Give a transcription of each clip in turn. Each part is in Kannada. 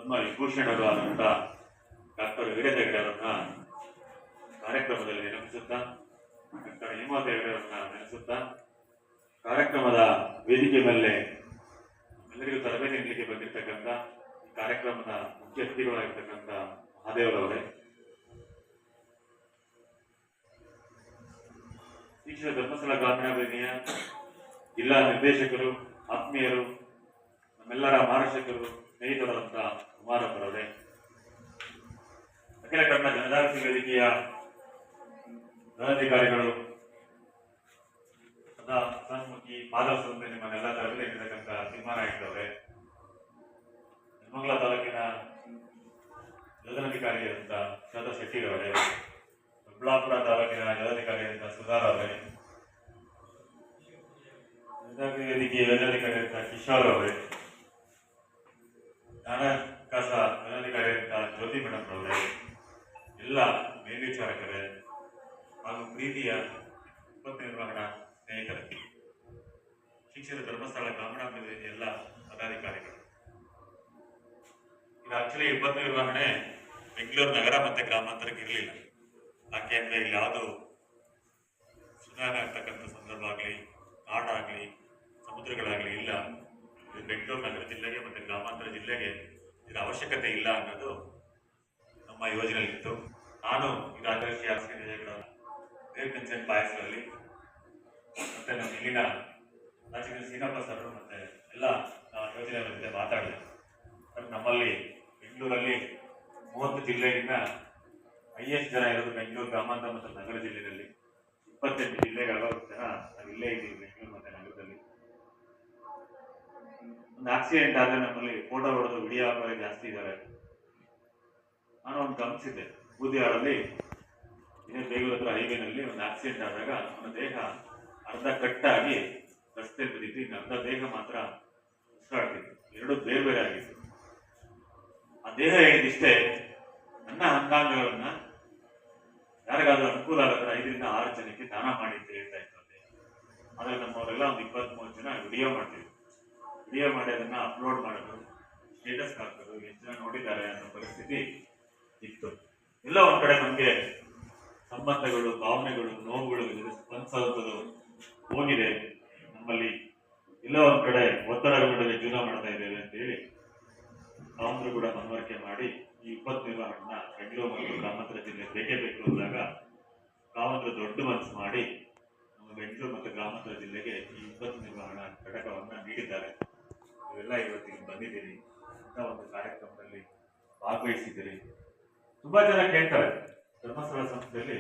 ಪದ್ಮ ವಿಭೂಷಣರು ಆದಂತಹ ಡಾಕ್ಟರ್ ವೀರೇಂದ್ರ ಹೆಗಡೆ ಅವರನ್ನ ಕಾರ್ಯಕ್ರಮದಲ್ಲಿ ನೆನಪಿಸುತ್ತಾ, ಡಾಕ್ಟರ್ ಹೇಮಾವತಿ ಹೆಗಡೆ ಅವರನ್ನ ನೆನೆಸುತ್ತಾ, ಕಾರ್ಯಕ್ರಮದ ವೇದಿಕೆ ಮೇಲೆ ಎಲ್ಲರಿಗೂ ತರಬೇತಿ ನೀಡಲಿಕ್ಕೆ ಬಂದಿರತಕ್ಕಂಥ ಕಾರ್ಯಕ್ರಮದ ಮುಖ್ಯ ಅತಿಥಿಗಳಾಗಿರ್ತಕ್ಕಂಥ ಮಹಾದೇವರವರೇ, ಶ್ರೀ ಧರ್ಮಸ್ಥಳ ಗ್ರಾಮೀಣಾಭಿವೃದ್ಧಿಯ ಜಿಲ್ಲಾ ನಿರ್ದೇಶಕರು, ಆತ್ಮೀಯರು, ನಮ್ಮೆಲ್ಲರ ಮಾರ್ಗದರ್ಶಕರು, ಸ್ನೇಹಿತರಾದಂತಹ ಕುಮಾರಪ್ಪರವರೇ, ಅಖಿಲ ಕನ್ನಡ ಜನಜಾಗೃತಿ ವೇದಿಕೆಯ ಧನಾಧಿಕಾರಿಗಳು, ಸದಾ ಸನ್ಮುಖಿ ಪಾದಸಂತೆ ನಿಮ್ಮನ್ನೆಲ್ಲ ತರಬೇತಿ ನೀಡತಕ್ಕಂಥ ತಿಮ್ಮಾನಾಯಕರವರೇ, ನೆಲಮಂಗಲ ತಾಲೂಕಿನ ಯೋಜನಾಧಿಕಾರಿಯಾದಂಥ ಶಾರದಾ ಶೆಟ್ಟಿರವರೇ, ದೊಡ್ಡಬಳ್ಳಾಪುರ ತಾಲೂಕಿನ ಯೋಜನಾಧಿಕಾರಿಯಾದಂಥ ಸುಧಾರ್ ಅವರೇ, ಜನಜಾಗೃತಿ ವೇದಿಕೆಯ ಯೋಜನಾಧಿಕಾರಿಯಾದಂಥ ಕಿಶೋರ್ ಅವರೇ, ಜ್ಞಾನಕಾಸ ಯೋಜನಾಧಿಕಾರಿಯಾದಂಥ ಜ್ಯೋತಿ ಮೇಡಮ್ ಅವರೇ, ಎಲ್ಲ ಮೇಲ್ವಿಚಾರಕರೇ ಹಾಗೂ ಪ್ರೀತಿಯ ವಿಪತ್ತು ನಿರ್ವಹಣಾ ಸ್ನೇಹಿತರೇ, ಶಿಕ್ಷಣ ಧರ್ಮಸ್ಥಳ ಗ್ರಾಮೀಣಾಭಿವೃದ್ಧಿ ಎಲ್ಲ ಪದಾಧಿಕಾರಿಗಳು. ಇದು ಆಕ್ಚುಲಿ ವಿಪತ್ತು ನಿರ್ವಹಣೆ ಬೆಂಗಳೂರು ನಗರ ಮತ್ತೆ ಗ್ರಾಮಾಂತರಕ್ಕೆ ಇರಲಿಲ್ಲ. ಯಾಕೆಂದ್ರೆ ಇಲ್ಲಿ ಯಾವುದು ಸುಧಾರಣೆ ಆಗ್ತಕ್ಕಂಥ ಸಂದರ್ಭ ಆಗಲಿ, ಕಾಡಾಗಲಿ, ಸಮುದ್ರಗಳಾಗಲಿ ಇಲ್ಲ. ಇದು ಬೆಂಗಳೂರು ನಗರ ಜಿಲ್ಲೆಗೆ ಮತ್ತೆ ಗ್ರಾಮಾಂತರ ಜಿಲ್ಲೆಗೆ ಇದರ ಅವಶ್ಯಕತೆ ಇಲ್ಲ ಅನ್ನೋದು ನಮ್ಮ ಯೋಜನೆಯಲ್ಲಿತ್ತು. ನಾನು ಈಗ ಆದರ್ಶಿ ಆಸ್ಪತ್ರೆಗಳ ಕನ್ಸೆಂಟ್ ಪಾಯಸದಲ್ಲಿ ಮತ್ತೆ ನಮ್ಮ ಇಲ್ಲಿನ ರಾಜಕೀಯ ಸೀನಪ್ಪ ಸರ್ ಮತ್ತೆ ಎಲ್ಲ ಯೋಜನೆ ಜೊತೆ ಮಾತಾಡಿದೆ. ನಮ್ಮಲ್ಲಿ ಬೆಂಗಳೂರಲ್ಲಿ 30 ಜಿಲ್ಲೆಗಿಂತ ಹೈಯೆಸ್ಟ್ ಜನ ಇರೋದು ಬೆಂಗಳೂರು ಗ್ರಾಮಾಂತರ ಮತ್ತು ನಗರ ಜಿಲ್ಲೆಯಲ್ಲಿ. 28 ಜಿಲ್ಲೆಗಳ ಜನ ನಾವು ಇಲ್ಲೇ ಇದ್ದೀವಿ ಬೆಂಗಳೂರು ಮತ್ತೆ ನಗರದಲ್ಲಿ. ಒಂದು ಆಕ್ಸಿಡೆಂಟ್ ಆದ್ರೆ ನಮ್ಮಲ್ಲಿ ಫೋಟೋ ಹೊಡೆದು ವಿಡಿಯೋ ಹಾಕೋರೆ ಜಾಸ್ತಿ ಇದ್ದಾರೆ. ನಾನು ಒಂದು ಗಮನಿಸಿದ್ದೆ, ಬೂದಿಯಾಳಲ್ಲಿ ಇದೇ ಬೇಗೂರು ಹತ್ರ ಹೈವೇನಲ್ಲಿ ಒಂದು ಆಕ್ಸಿಡೆಂಟ್ ಆದಾಗ ಅವನ ದೇಹ ಅರ್ಧ ಕಟ್ಟಾಗಿ ರಸ್ತೆ ಬಿದ್ದಿತ್ತು, ಇನ್ನು ಅರ್ಧ ದೇಹ ಮಾತ್ರ ಉಸಿರಾಡ್ತಿತ್ತು. ಎರಡು ಬೇರೆ ಬೇರೆ ಆಗಿತ್ತು. ಆ ದೇಹ ಹೇಳಿದಿಷ್ಟೇ, ನನ್ನ ಅಂಗಾಂಗಗಳನ್ನ ಯಾರಿಗಾದ್ರೂ ಅನುಕೂಲ ಆಗದ್ರೆ 5 ರಿಂದ 6 ಜನಕ್ಕೆ ದಾನ ಮಾಡಿ ಅಂತ ಹೇಳ್ತಾ ಇತ್ತು ಅದೇ. ಆದ್ರೆ ನಮ್ಮವರೆಲ್ಲ ಒಂದು 23 ಜನ ವಿಡಿಯೋ ಮಾಡ್ತಿದ್ರು. ವಿಡಿಯೋ ಮಾಡಿ ಅದನ್ನ ಅಪ್ಲೋಡ್ ಮಾಡೋದು, ಸ್ಟೇಟಸ್ ಹಾಕೋದು, ಎಷ್ಟು ಜನ ನೋಡಿದ್ದಾರೆ ಅನ್ನೋ ಪರಿಸ್ಥಿತಿ ಇತ್ತು. ಎಲ್ಲ ಒಂದ್ ಕಡೆ ನಮ್ಗೆ ಸಂಬಂಧಗಳು, ಭಾವನೆಗಳು, ನೋವುಗಳು ಸ್ಪಂದಿಸೋದು ಹೋಗಿದೆ. ನಮ್ಮಲ್ಲಿ ಎಲ್ಲ ಒಂದ್ ಕಡೆ ಒತ್ತಡಗಳ ಜೀವನ ಮಾಡ್ತಾ ಇದ್ದೇವೆ ಅಂತ ಹೇಳಿ ನಾವಂದ್ರೂ ಕೂಡ ಮನವರಿಕೆ ಮಾಡಿ ಈ ವಿಪತ್ತು ನಿರ್ವಹಣೆನ ಬೆಂಗಳೂರು ಮತ್ತು ಗ್ರಾಮಾಂತರ ಜಿಲ್ಲೆ ಬೇಕೇ ಬೇಕು ಅಂದಾಗ ನಾವಂದ್ರೂ ದೊಡ್ಡ ಮನಸ್ಸು ಮಾಡಿ ನಮ್ಮ ಬೆಂಗಳೂರು ಮತ್ತು ಗ್ರಾಮಾಂತರ ಜಿಲ್ಲೆಗೆ ಈ ವಿಪತ್ತು ನಿರ್ವಹಣಾ ಘಟಕವನ್ನ ನೀಡಿದ್ದಾರೆ. ಇವೆಲ್ಲ ಇವತ್ತಿಗೆ ಬಂದಿದ್ದೀರಿ, ಇಂಥ ಒಂದು ಕಾರ್ಯಕ್ರಮದಲ್ಲಿ ಭಾಗವಹಿಸಿದ್ದೀರಿ. ತುಂಬಾ ಜನ ಕೇಳ್ತಾರೆ, ಧರ್ಮಸ್ಥಳ ಸಂಸ್ಥೆಯಲ್ಲಿ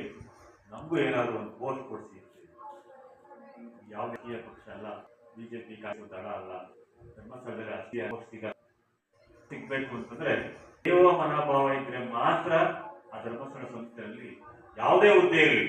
ನಮಗೂ ಏನಾದ್ರು ಒಂದು ಪೋಸ್ಟ್ ಕೊಡಿಸಿ. ಯಾವ ರೀತಿಯ ಪಕ್ಷ ಅಲ್ಲ, ಬಿಜೆಪಿ ಕಾಸು ದಳ ಅಲ್ಲ. ಧರ್ಮಸ್ಥಳದಲ್ಲಿ ಅಷ್ಟೇ ಪೋಸ್ಟ್ ಸಿಗ್ಬೇಕು ಅಂತಂದ್ರೆ ಸೇವಾ ಮನೋಭಾವ ಇದ್ರೆ ಮಾತ್ರ ಆ ಧರ್ಮಸ್ಥಳ ಸಂಸ್ಥೆಯಲ್ಲಿ ಯಾವುದೇ ಹುದ್ದೆ ಇರಲಿ